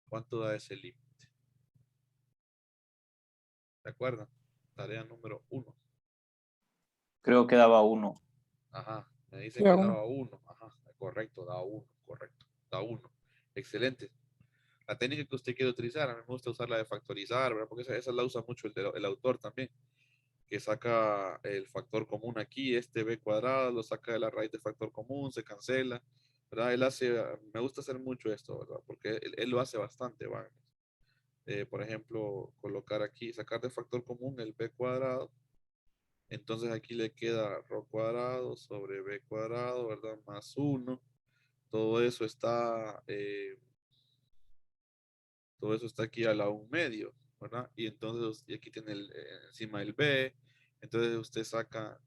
¿Cuánto da ese límite? ¿De acuerdo? Tarea número 1. Creo que daba 1. Ajá. Me dicen Sí, que a uno. daba 1. Ajá. Correcto, da 1. Correcto. Da 1. Excelente. La técnica que usted quiere utilizar, a mí me gusta usarla de factorizar, ¿verdad? Porque esa la usa mucho el autor también, que saca el factor común aquí, este b cuadrado, lo saca de la raíz del factor común, se cancela, ¿verdad? Él hace, me gusta hacer mucho esto, ¿verdad? Porque él lo hace bastante, ¿verdad? Por ejemplo, colocar aquí, sacar de factor común el b cuadrado, entonces aquí le queda rho cuadrado sobre b cuadrado, ¿verdad? Más 1, todo eso está... todo eso está aquí a la 1 medio, ¿verdad? Y entonces, y aquí tiene encima el b, entonces usted saca,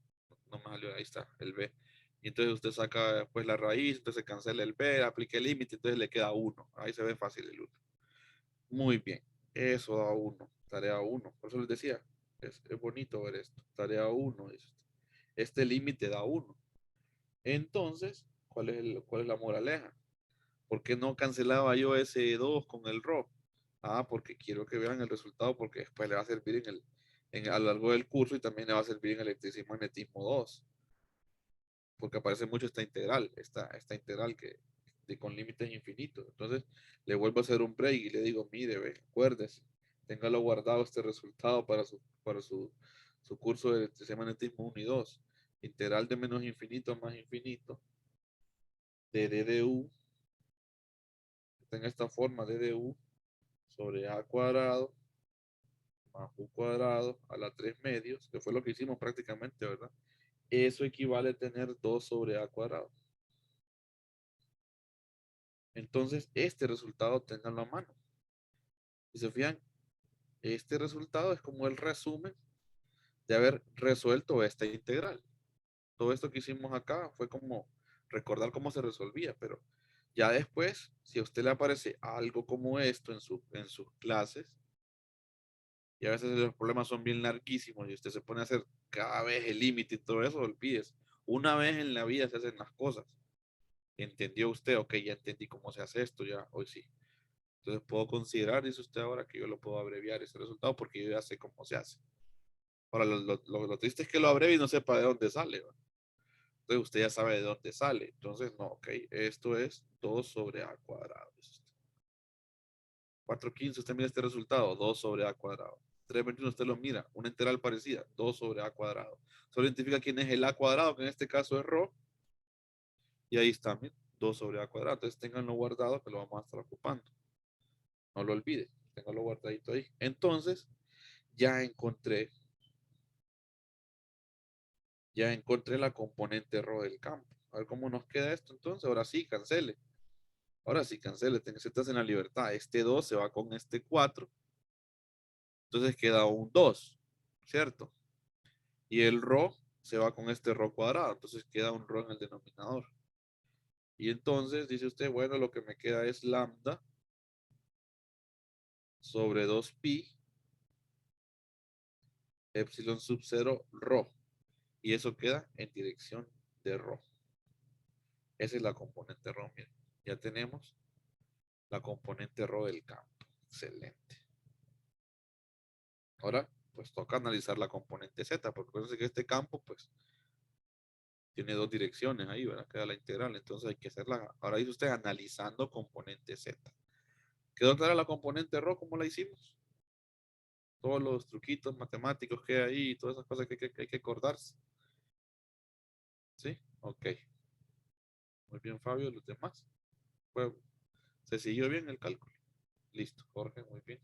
no me salió, ahí está, el b. Y entonces usted saca pues la raíz, entonces se cancela el b, aplica el límite, entonces le queda 1. Ahí se ve fácil el 1. Muy bien, eso da 1, tarea 1. Por eso les decía, es bonito ver esto. Tarea 1, dice usted. Este límite da 1. Entonces, ¿cuál es la moraleja? ¿Por qué no cancelaba yo ese 2 con el RO? Porque quiero que vean el resultado, porque después le va a servir a lo largo del curso y también le va a servir en electricismo y magnetismo 2. Porque aparece mucho esta integral, esta integral con límites infinitos. Entonces, le vuelvo a hacer un break y le digo, mire, ve, acuérdese, téngalo guardado este resultado para su curso de electricidad y magnetismo 1 y 2. Integral de menos infinito más infinito de d de u está en esta forma d de u sobre a cuadrado más u cuadrado a la 3 medios, que fue lo que hicimos prácticamente, ¿verdad? Eso equivale a tener 2 sobre a cuadrado. Entonces, este resultado ténganlo a mano. Si se fijan, este resultado es como el resumen de haber resuelto esta integral. Todo esto que hicimos acá fue como recordar cómo se resolvía, pero ya después, si a usted le aparece algo como esto en sus clases, y a veces los problemas son bien larguísimos y usted se pone a hacer cada vez el límite y todo eso, olvides. Una vez en la vida se hacen las cosas. ¿Entendió usted? Ok, ya entendí cómo se hace esto, ya, hoy sí. Entonces puedo considerar, dice usted ahora, que yo lo puedo abreviar ese resultado porque yo ya sé cómo se hace. Ahora, lo triste es que lo abrevi y no sepa de dónde sale, ¿verdad? Entonces usted ya sabe de dónde sale. Entonces, no, ok, esto es 2 sobre a cuadrado. 4/15, usted mira este resultado, 2 sobre a cuadrado. 321 usted lo mira, una integral parecida, 2 sobre a cuadrado. Solo identifica quién es el a cuadrado, que en este caso es ρ. Y ahí está, mira, 2 sobre a cuadrado. Entonces ténganlo guardado que lo vamos a estar ocupando. No lo olvide, ténganlo guardadito ahí. Entonces, ya encontré la componente ρ del campo. A ver cómo nos queda esto entonces. Ahora sí, cancele. Ahora sí, cancele. Estás en la libertad. Este 2 se va con este 4. Entonces queda un 2, ¿cierto? Y el ρ se va con este ρ cuadrado. Entonces queda un ρ en el denominador. Y entonces dice usted, bueno, lo que me queda es lambda sobre 2pi epsilon sub 0 ρ. Y eso queda en dirección de ρ. Esa es la componente ρ. Miren, ya tenemos la componente ρ del campo. Excelente. Ahora, pues toca analizar la componente z, porque acuérdense que este campo, pues, tiene dos direcciones ahí, ¿verdad? Queda la integral, entonces hay que hacerla. Ahora dice usted analizando componente z. ¿Quedó clara la componente ρ? ¿Cómo la hicimos? Todos los truquitos matemáticos que hay ahí, todas esas cosas que hay que acordarse. ¿Sí? Ok. Muy bien, Fabio, los demás. Pues, se siguió bien el cálculo. Listo, Jorge, muy bien.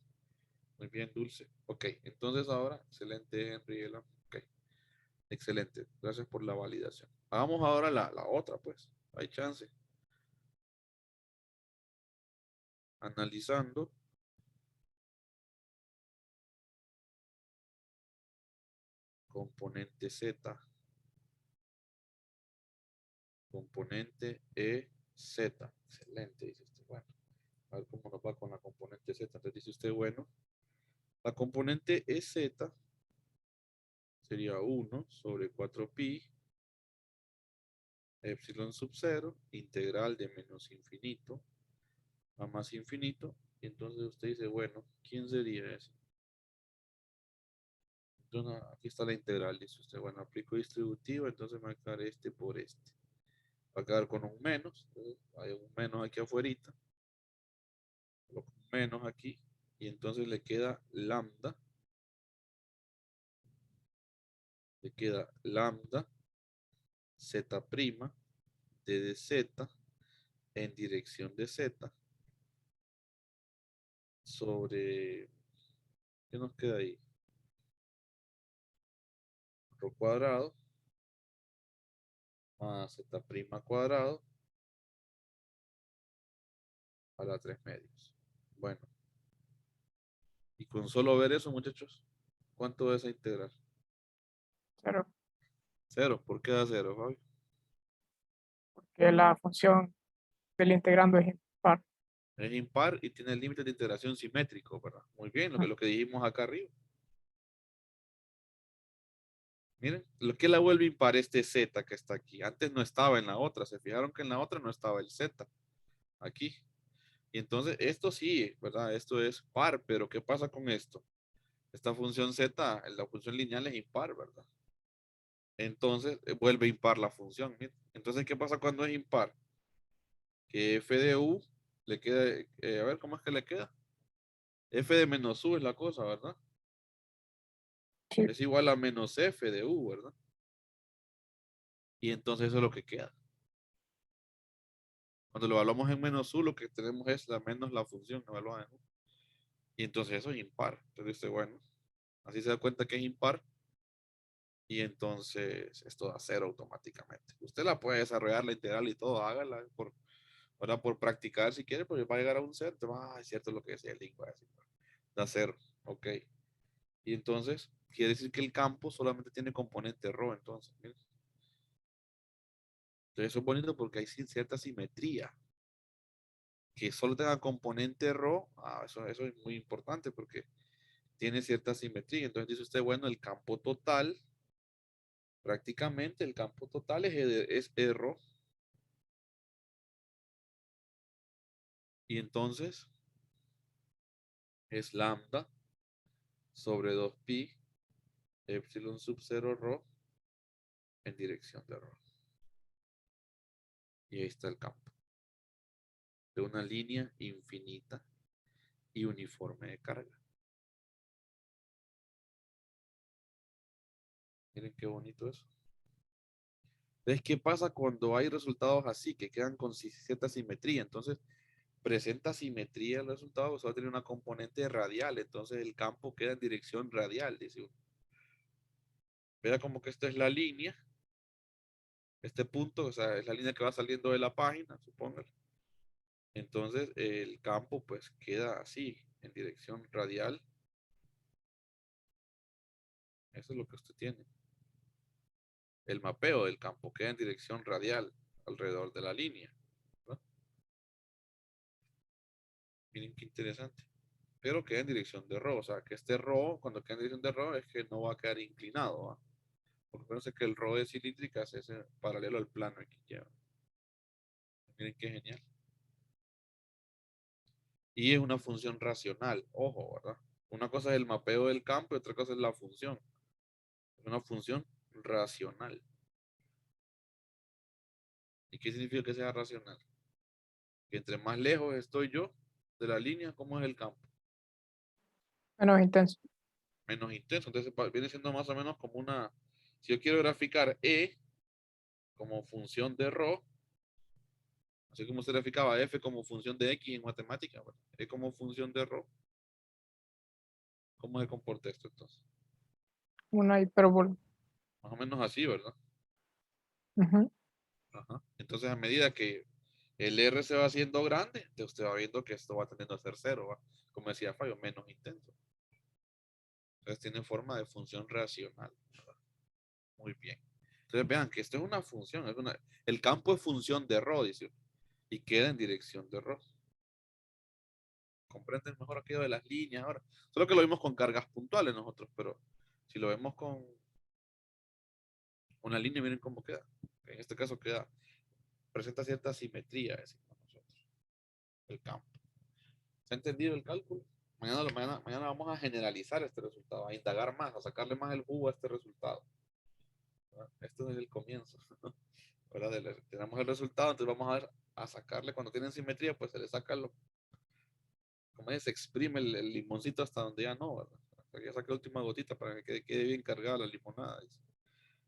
Muy bien, Dulce. Ok, entonces ahora, excelente, Henriela. Ok, excelente. Gracias por la validación. Hagamos ahora la otra, pues. Hay chance. Analizando componente Z, componente EZ. Excelente, dice usted. Bueno, a ver cómo nos va con la componente Z. Entonces dice usted, bueno, la componente EZ sería 1 sobre 4pi epsilon sub 0, integral de menos infinito a más infinito. Y entonces usted dice, bueno, ¿quién sería ese? Entonces, aquí está la integral, dice usted, bueno, aplico distributiva, entonces me va a quedar este por este. Va a quedar con un menos, hay un menos aquí afuera, coloco un menos aquí, y entonces le queda lambda, z' d de z en dirección de z sobre, ¿qué nos queda ahí? Rho cuadrado más z' cuadrado a la 3 medios. Bueno, y con solo ver eso, muchachos, ¿cuánto es esa integral? 0, 0. ¿Por qué da 0, Fabio? porque la función del integrando es impar. Es impar y tiene límites de integración simétricos, ¿verdad? Muy bien, lo que dijimos acá arriba. Miren, lo que la vuelve impar este z que está aquí. Antes no estaba en la otra. Se fijaron que en la otra no estaba el z. Aquí. Y entonces esto sí, ¿verdad? Esto es par, pero ¿qué pasa con esto? Esta función z, la función lineal es impar, ¿verdad? Entonces vuelve impar la función. Miren. Entonces, ¿qué pasa cuando es impar? Que f de u le queda, a ver, ¿cómo es que le queda? F de menos u es la cosa, ¿verdad? Sí, Es igual a menos f de u, ¿verdad? Y entonces eso es lo que queda. Cuando lo evaluamos en menos u, lo que tenemos es la menos la función evaluada en u. Y entonces eso es impar. Entonces dice, bueno, así se da cuenta que es impar. Y entonces esto da 0 automáticamente. Usted la puede desarrollar la integral y todo, hágala por practicar si quiere, porque va a llegar a un 0. Es cierto lo que decía el link, da 0. Ok. Y entonces quiere decir que el campo solamente tiene componente ρ. Entonces, miren. Entonces eso es bonito porque hay cierta simetría. Que solo tenga componente ρ, eso es muy importante porque tiene cierta simetría. Entonces dice usted, bueno, el campo total, prácticamente el campo total es ρ. Y entonces es lambda sobre 2pi epsilon sub 0 ρ en dirección de ρ. Y ahí está el campo de una línea infinita y uniforme de carga. Miren qué bonito eso. Entonces, ¿qué pasa cuando hay resultados así, que quedan con cierta simetría? Entonces, presenta simetría el resultado, pues va a tener una componente radial, entonces el campo queda en dirección radial, dice uno. Vea como que esta es la línea, este punto, o sea, es la línea que va saliendo de la página, supóngale. Entonces, el campo pues queda así, en dirección radial. Eso es lo que usted tiene. El mapeo del campo queda en dirección radial alrededor de la línea, ¿no? Miren qué interesante. Pero queda en dirección de ρ, o sea, que este ρ, cuando queda en dirección de ρ, es que no va a quedar inclinado, ¿va? Porque acuérdense que el ρ de cilíndrica es ese paralelo al plano aquí lleva. Miren qué genial. Y es una función racional, ojo, ¿verdad? Una cosa es el mapeo del campo y otra cosa es la función. Es una función racional. ¿Y qué significa que sea racional? Que entre más lejos estoy yo de la línea, ¿cómo es el campo? Menos intenso. Menos intenso. Entonces viene siendo más o menos como una... Si yo quiero graficar E como función de ρ, así como se graficaba F como función de X en matemática, ¿verdad? E como función de ρ. ¿Cómo se comporta esto entonces? Una hipérbola. Más o menos así, ¿verdad? Ujú. Ajá. Entonces, a medida que el R se va haciendo grande, entonces usted va viendo que esto va tendiendo a ser cero, ¿va? Como decía Fabio, menos intenso. Entonces tiene forma de función racional, ¿verdad? Muy bien. Entonces vean que esto es una función, el campo es función de ρ, dice, y queda en dirección de ρ. Comprenden mejor aquello de las líneas ahora. Solo que lo vimos con cargas puntuales nosotros, pero si lo vemos con una línea, miren cómo queda. En este caso presenta cierta simetría, decimos nosotros, el campo. ¿Se ha entendido el cálculo? Mañana vamos a generalizar este resultado, a indagar más, a sacarle más el jugo a este resultado, ¿verdad? Esto es el comienzo, ¿verdad? Tenemos el resultado, entonces vamos a ver, a sacarle, cuando tienen simetría, pues se le saca como se exprime el limoncito hasta donde ya no, ¿verdad? Hasta que ya saque la última gotita para que quede bien cargada la limonada.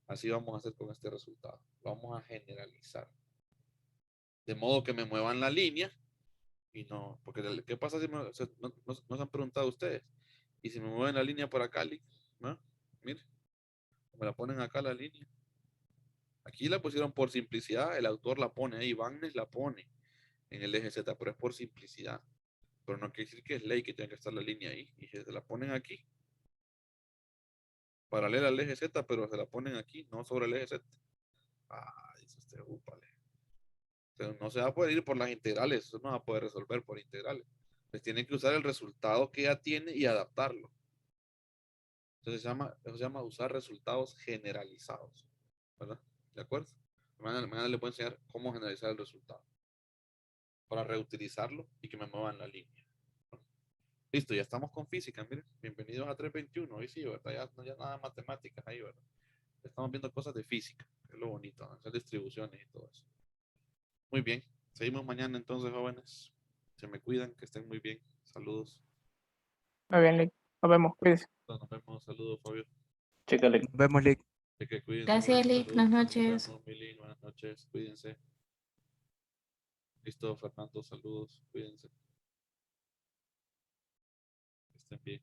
Así vamos a hacer con este resultado. Lo vamos a generalizar. De modo que me muevan la línea y no, porque ¿qué pasa si no se han preguntado ustedes? Y si me mueven la línea por acá, ¿no? Mire, me la ponen acá la línea. Aquí la pusieron por simplicidad, el autor la pone ahí, Bagnes la pone en el eje Z, pero es por simplicidad. Pero no quiere decir que es ley que tenga que estar la línea ahí. Y se la ponen aquí, paralela al eje Z, pero se la ponen aquí, no sobre el eje Z. Ah, dice usted, úpale. Entonces, no se va a poder ir por las integrales, eso no va a poder resolver por integrales. Les tienen que usar el resultado que ya tiene y adaptarlo. Entonces eso se llama usar resultados generalizados, ¿verdad? ¿De acuerdo? Mañana le voy a enseñar cómo generalizar el resultado para reutilizarlo y que me muevan la línea. Listo, ya estamos con física, miren. Bienvenidos a 321. Hoy sí, ¿verdad? Ya nada de matemáticas ahí, ¿verdad? Estamos viendo cosas de física, que es lo bonito, ¿no? Hacer distribuciones y todo eso. Muy bien. Seguimos mañana entonces, jóvenes. Se me cuidan, que estén muy bien. Saludos. Muy bien, Lick. Nos vemos. Cuídense. Nos vemos. Saludos, Fabio. Chécale. Nos vemos, Lick. Que cuídense. Gracias, Lick. Buenas Nos noches. vemos, Milín. Buenas noches. Cuídense. Listo, Fernando. Saludos. Cuídense. Que estén bien.